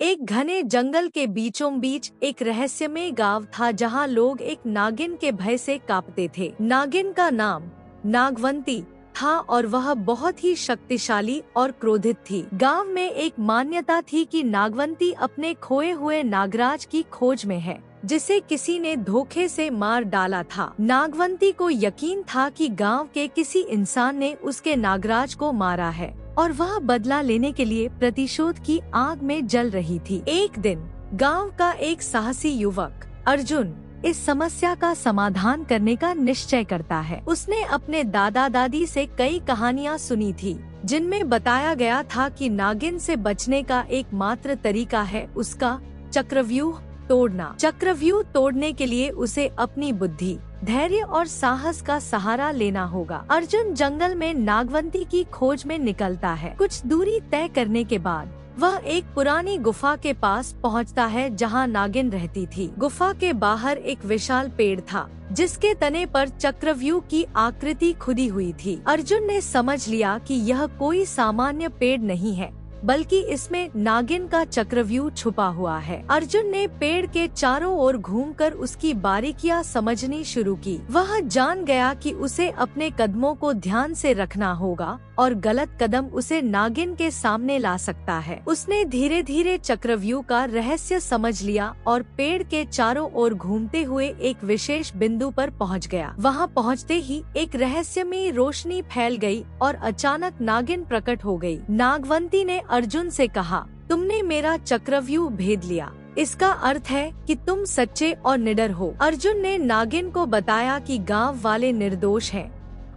एक घने जंगल के बीचों बीच एक रहस्यमय गांव था जहां लोग एक नागिन के भय से कांपते थे। नागिन का नाम नागवंती था और वह बहुत ही शक्तिशाली और क्रोधित थी। गांव में एक मान्यता थी कि नागवंती अपने खोए हुए नागराज की खोज में है, जिसे किसी ने धोखे से मार डाला था। नागवंती को यकीन था कि गांव के किसी इंसान ने उसके नागराज को मारा है और वह बदला लेने के लिए प्रतिशोध की आग में जल रही थी। एक दिन गांव का एक साहसी युवक अर्जुन इस समस्या का समाधान करने का निश्चय करता है। उसने अपने दादा दादी से कई कहानियां सुनी थी, जिनमें बताया गया था कि नागिन से बचने का एकमात्र तरीका है उसका चक्रव्यूह तोड़ना। चक्रव्यूह तोड़ने के लिए उसे अपनी बुद्धि, धैर्य और साहस का सहारा लेना होगा। अर्जुन जंगल में नागवंती की खोज में निकलता है। कुछ दूरी तय करने के बाद वह एक पुरानी गुफा के पास पहुंचता है, जहां नागिन रहती थी। गुफा के बाहर एक विशाल पेड़ था, जिसके तने पर चक्रव्यूह की आकृति खुदी हुई थी। अर्जुन ने समझ लिया कि यह कोई सामान्य पेड़ नहीं है, बल्कि इसमें नागिन का चक्रव्यूह छुपा हुआ है। अर्जुन ने पेड़ के चारों ओर घूमकर उसकी बारीकियां समझनी शुरू की। वह जान गया कि उसे अपने कदमों को ध्यान से रखना होगा और गलत कदम उसे नागिन के सामने ला सकता है। उसने धीरे धीरे चक्रव्यूह का रहस्य समझ लिया और पेड़ के चारों ओर घूमते हुए एक विशेष बिंदु पर पहुंच गया। वहां पहुंचते ही एक रहस्यमय रोशनी फैल गई और अचानक नागिन प्रकट हो गई। नागवंती ने अर्जुन से कहा, तुमने मेरा चक्रव्यूह भेद लिया। इसका अर्थ है कि तुम सच्चे और निडर हो। अर्जुन ने नागिन को बताया कि गांव वाले निर्दोष हैं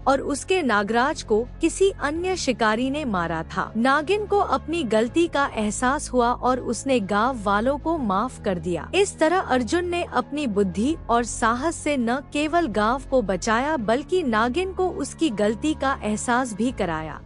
और उसके नागराज को किसी अन्य शिकारी ने मारा था। नागिन को अपनी गलती का एहसास हुआ और उसने गांव वालों को माफ कर दिया। इस तरह अर्जुन ने अपनी बुद्धि और साहस से न केवल गांव को बचाया, बल्कि नागिन को उसकी गलती का एहसास भी कराया।